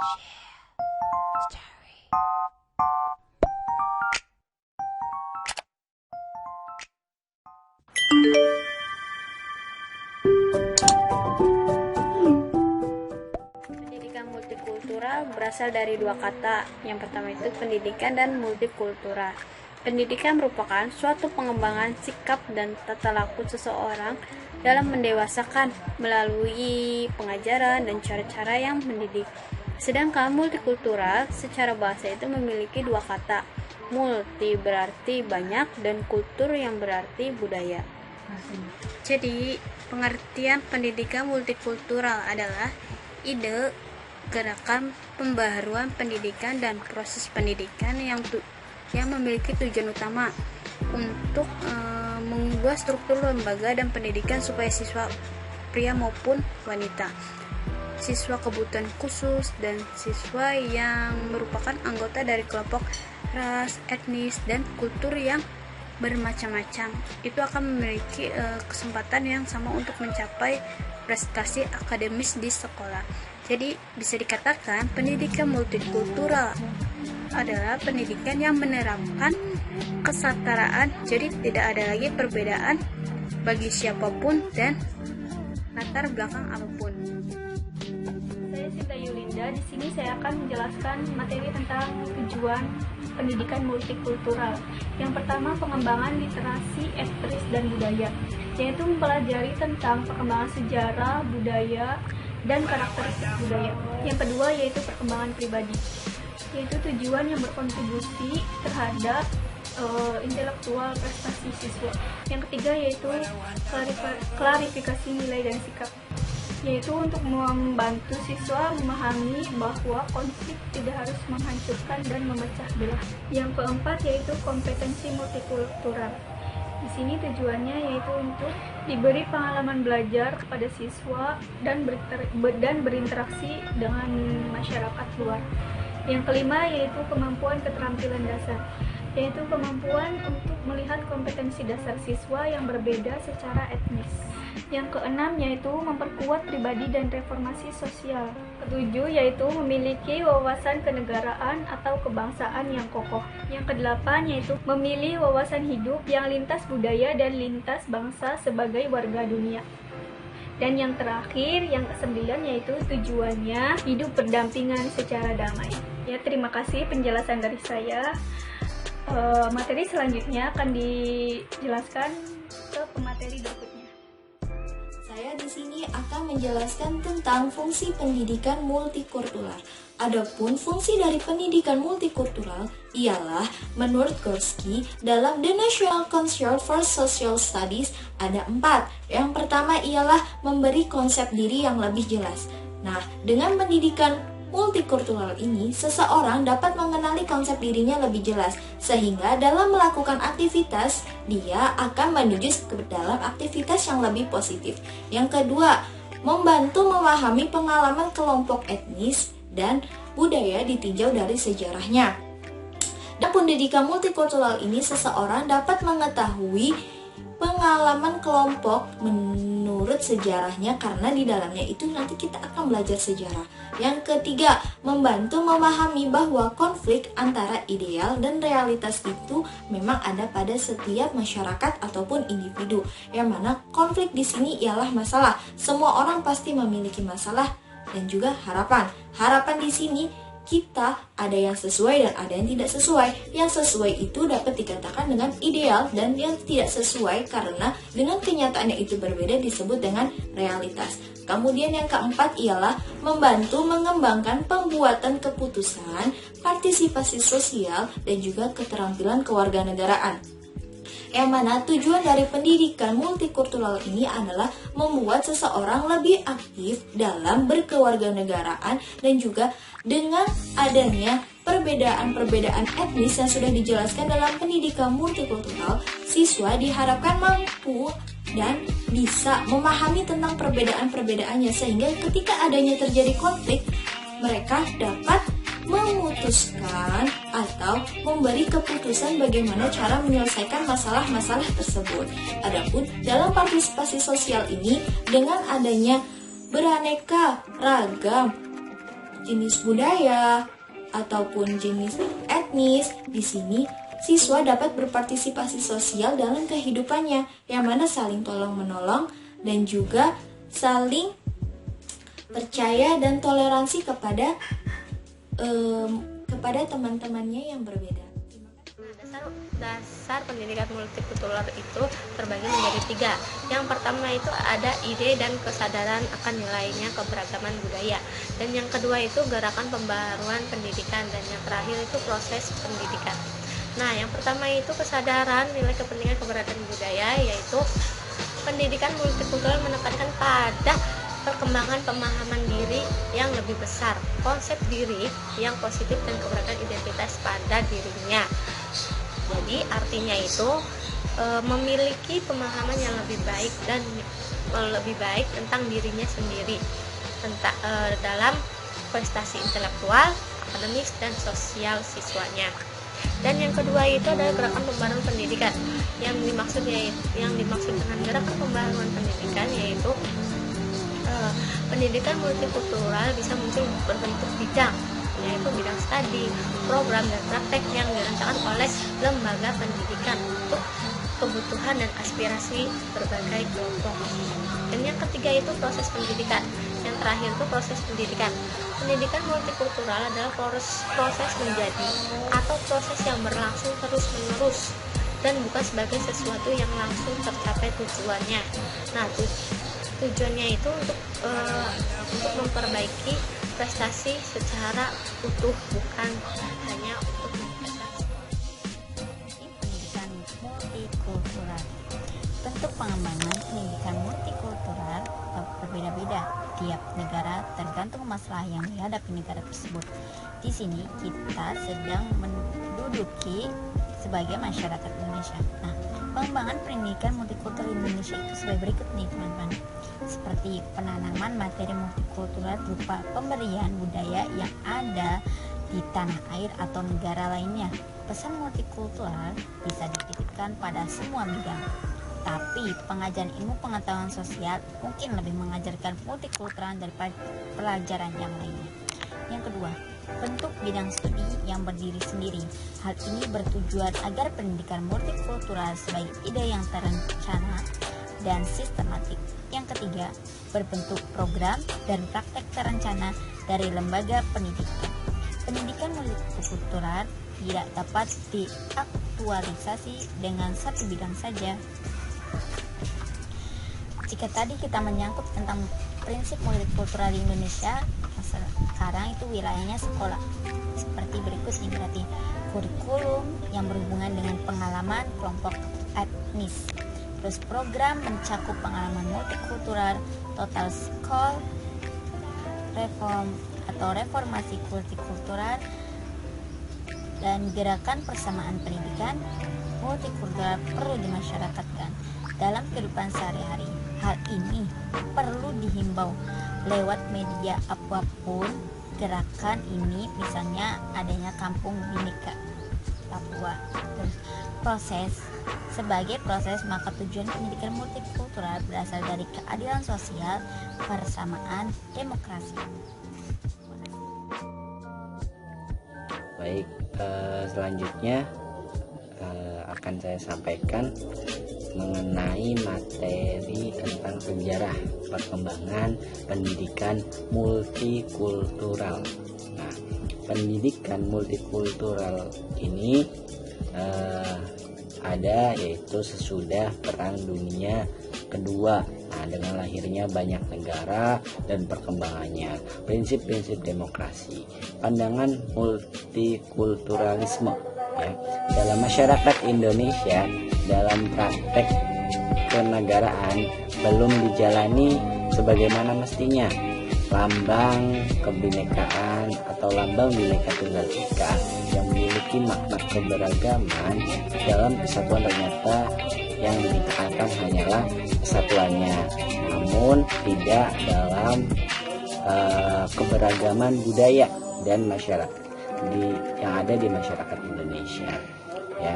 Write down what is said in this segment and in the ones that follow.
Pendidikan multikultural berasal dari dua kata. Yang pertama itu pendidikan dan multikultural. Pendidikan merupakan suatu pengembangan sikap dan tata laku seseorang dalam mendewasakan melalui pengajaran dan cara-cara yang mendidik. Sedangkan multikultural secara bahasa itu memiliki dua kata. Multi berarti banyak dan kultur yang berarti budaya. Jadi, pengertian pendidikan multikultural adalah ide, gerakan pembaharuan pendidikan dan proses pendidikan yang memiliki tujuan utama untuk mengubah struktur lembaga dan pendidikan supaya siswa pria maupun wanita, siswa kebutuhan khusus, dan siswa yang merupakan anggota dari kelompok ras, etnis, dan kultur yang bermacam-macam itu akan memiliki kesempatan yang sama untuk mencapai prestasi akademis di sekolah. Jadi bisa dikatakan pendidikan multikultural adalah pendidikan yang menerapkan kesetaraan, jadi tidak ada lagi perbedaan bagi siapapun dan latar belakang apapun. Saya Sinta Yulinda. Di sini saya akan menjelaskan materi tentang tujuan pendidikan multikultural. Yang pertama, pengembangan literasi etnis dan budaya, yaitu mempelajari tentang perkembangan sejarah, budaya, dan karakteristik budaya. Yang kedua, yaitu perkembangan pribadi, yaitu tujuan yang berkontribusi terhadap intelektual prestasi siswa. Yang ketiga, yaitu klarifikasi nilai dan sikap, yaitu untuk membantu siswa memahami bahwa konflik tidak harus menghancurkan dan memecah belah. Yang keempat, yaitu kompetensi multikultural. Di sini tujuannya yaitu untuk diberi pengalaman belajar kepada siswa dan berinteraksi dengan masyarakat luar. Yang kelima, yaitu kemampuan keterampilan dasar, yaitu kemampuan untuk melihat kompetensi dasar siswa yang berbeda secara etnis. Yang keenam, yaitu memperkuat pribadi dan reformasi sosial. Ketujuh, yaitu memiliki wawasan kenegaraan atau kebangsaan yang kokoh. Yang kedelapan, yaitu memilih wawasan hidup yang lintas budaya dan lintas bangsa sebagai warga dunia. Dan yang terakhir, yang kesembilan, yaitu tujuannya hidup berdampingan secara damai. Ya, terima kasih penjelasan dari saya. Materi selanjutnya akan dijelaskan ke pemateri berikutnya. Saya di sini akan menjelaskan tentang fungsi pendidikan multikultural. Adapun fungsi dari pendidikan multikultural ialah menurut Gorski dalam The National Council for Social Studies ada 4. Yang pertama ialah memberi konsep diri yang lebih jelas. Nah, dengan pendidikan multikultural ini, seseorang dapat mengenali konsep dirinya lebih jelas, sehingga dalam melakukan aktivitas, dia akan menuju ke dalam aktivitas yang lebih positif. Yang kedua, membantu memahami pengalaman kelompok etnis dan budaya ditinjau dari sejarahnya. Dan pendidikan multikultural ini, seseorang dapat mengetahui pengalaman kelompok menurut sejarahnya, karena di dalamnya itu nanti kita akan belajar sejarah. Yang ketiga, membantu memahami bahwa konflik antara ideal dan realitas itu memang ada pada setiap masyarakat ataupun individu. Yang mana konflik di sini ialah masalah. Semua orang pasti memiliki masalah dan juga harapan. Harapan di sini kita ada yang sesuai dan ada yang tidak sesuai. Yang sesuai itu dapat dikatakan dengan ideal, dan yang tidak sesuai karena dengan kenyataannya itu berbeda disebut dengan realitas. Kemudian yang keempat ialah membantu mengembangkan pembuatan keputusan, partisipasi sosial, dan juga keterampilan kewarganegaraan. Yang mana tujuan dari pendidikan multikultural ini adalah membuat seseorang lebih aktif dalam berkewarganegaraan, dan juga dengan adanya perbedaan-perbedaan etnis yang sudah dijelaskan dalam pendidikan multikultural, siswa diharapkan mampu dan bisa memahami tentang perbedaan-perbedaannya, sehingga ketika adanya terjadi konflik, mereka dapat memutuskan atau memberi keputusan bagaimana cara menyelesaikan masalah-masalah tersebut. Adapun dalam partisipasi sosial ini, dengan adanya beraneka ragam jenis budaya, ataupun jenis etnis. Di sini, siswa dapat berpartisipasi sosial dalam kehidupannya, yang mana saling tolong-menolong dan juga saling percaya dan toleransi kepada teman-temannya yang berbeda. Dasar pendidikan multikultural itu terbagi menjadi 3. Yang pertama itu ada ide dan kesadaran akan nilainya keberagaman budaya. Dan yang kedua itu gerakan pembaruan pendidikan. Dan yang terakhir itu proses pendidikan. Nah, yang pertama itu kesadaran nilai kepentingan keberagaman budaya, yaitu pendidikan multikultural menekankan pada perkembangan pemahaman diri yang lebih besar, konsep diri yang positif dan keberagaman identitas pada dirinya. Jadi artinya itu memiliki pemahaman yang lebih baik dan lebih baik tentang dirinya sendiri, dalam prestasi intelektual, akademis dan sosial siswanya. Dan yang kedua itu adalah gerakan pembaruan pendidikan. Yang dimaksud dengan gerakan pembaruan pendidikan yaitu pendidikan multikultural bisa muncul berbentuk bidang, yaitu bidang studi, program, dan praktek yang dirancangkan oleh lembaga pendidikan untuk kebutuhan dan aspirasi berbagai kelompok. Dan yang ketiga itu proses pendidikan. Yang terakhir itu proses pendidikan. Pendidikan multikultural adalah proses menjadi atau proses yang berlangsung terus-menerus dan bukan sebagai sesuatu yang langsung tercapai tujuannya. Nah, tujuannya itu untuk memperbaiki prestasi secara utuh, bukan hanya untuk prestasi. Pendidikan multikultural. Bentuk pengembangan pendidikan multikultural berbeda-beda tiap negara tergantung masalah yang dihadapi negara tersebut. Di sini kita sedang menduduki sebagai masyarakat Indonesia. Nah, pengembangan pendidikan multikultural Indonesia itu sebagai berikut nih teman-teman. Seperti penanaman materi multikultural berupa pemberian budaya yang ada di tanah air atau negara lainnya. Pesan multikultural bisa dititipkan pada semua bidang. Tapi pengajaran ilmu pengetahuan sosial mungkin lebih mengajarkan multikultural daripada pelajaran yang lainnya. Yang kedua, bentuk bidang studi yang berdiri sendiri. Hal ini bertujuan agar pendidikan multikultural sebagai ide yang terencana dan sistematik. Yang ketiga, berbentuk program dan praktek terencana dari lembaga pendidikan. Pendidikan multikultural tidak dapat diaktualisasi dengan satu bidang saja. Jika tadi kita menyangkut tentang prinsip multikultural di Indonesia, sekarang itu wilayahnya sekolah. Seperti berikut nih, berarti kurikulum yang berhubungan dengan pengalaman kelompok etnis. Terus program mencakup pengalaman multikultural, total school reform atau reformasi multikultural, dan gerakan persamaan pendidikan multikultural perlu dimasyarakatkan dalam kehidupan sehari-hari. Hal ini perlu dihimbau lewat media apapun. Gerakan ini misalnya adanya Kampung Bhinneka Papua. Terus sebagai proses, maka tujuan pendidikan multikultural berasal dari keadilan sosial, persamaan, demokrasi. Baik, selanjutnya akan saya sampaikan mengenai materi tentang sejarah perkembangan pendidikan multikultural. Nah, pendidikan multikultural ini ada yaitu sesudah Perang Dunia Kedua. Nah, dengan lahirnya banyak negara dan perkembangannya, prinsip-prinsip demokrasi, pandangan multikulturalisme ya, dalam masyarakat Indonesia dalam praktek kenegaraan belum dijalani sebagaimana mestinya. Lambang kebinekaan atau lambang Bhinneka Tunggal Ika yang memiliki makna keberagaman dalam kesatuan ternyata yang ditekankan hanyalah kesatuannya, namun tidak dalam keberagaman budaya dan masyarakat yang ada di masyarakat Indonesia ya.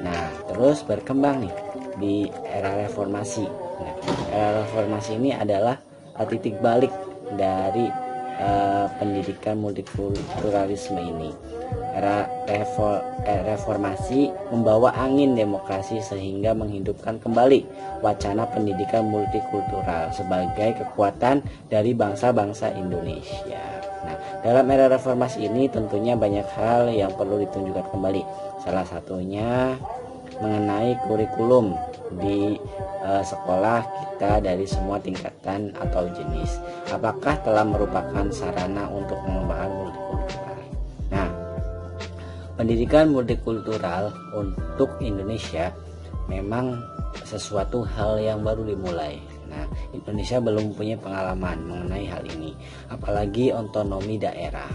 Nah, terus berkembang nih di era reformasi. Nah, era reformasi ini adalah titik balik dari pendidikan multikulturalisme ini. Era reformasi membawa angin demokrasi sehingga menghidupkan kembali wacana pendidikan multikultural sebagai kekuatan dari bangsa-bangsa Indonesia. Nah, dalam era reformasi ini tentunya banyak hal yang perlu ditunjukkan kembali. Salah satunya mengenai kurikulum di sekolah kita dari semua tingkatan atau jenis. Apakah telah merupakan sarana untuk pengembangan multikultural? Nah, pendidikan multikultural untuk Indonesia memang sesuatu hal yang baru dimulai. Nah, Indonesia belum punya pengalaman mengenai hal ini, apalagi otonomi daerah.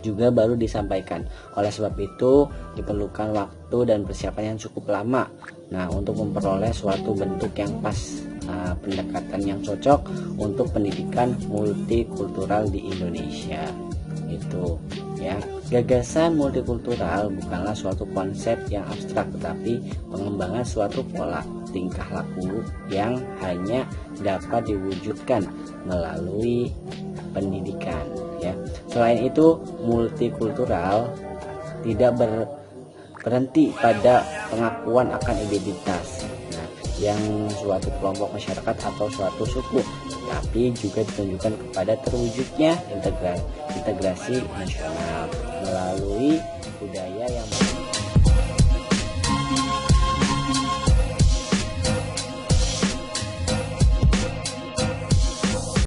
Juga baru disampaikan. Oleh sebab itu diperlukan waktu dan persiapan yang cukup lama. Nah, untuk memperoleh suatu bentuk yang pas, pendekatan yang cocok untuk pendidikan multikultural di Indonesia. Itu ya. Gagasan multikultural bukanlah suatu konsep yang abstrak, tetapi pengembangan suatu pola tingkah laku yang hanya dapat diwujudkan melalui pendidikan ya. Selain itu, multikultural tidak berhenti pada pengakuan akan identitas yang suatu kelompok masyarakat atau suatu suku, tapi juga ditunjukkan kepada terwujudnya integrasi nasional melalui budaya yang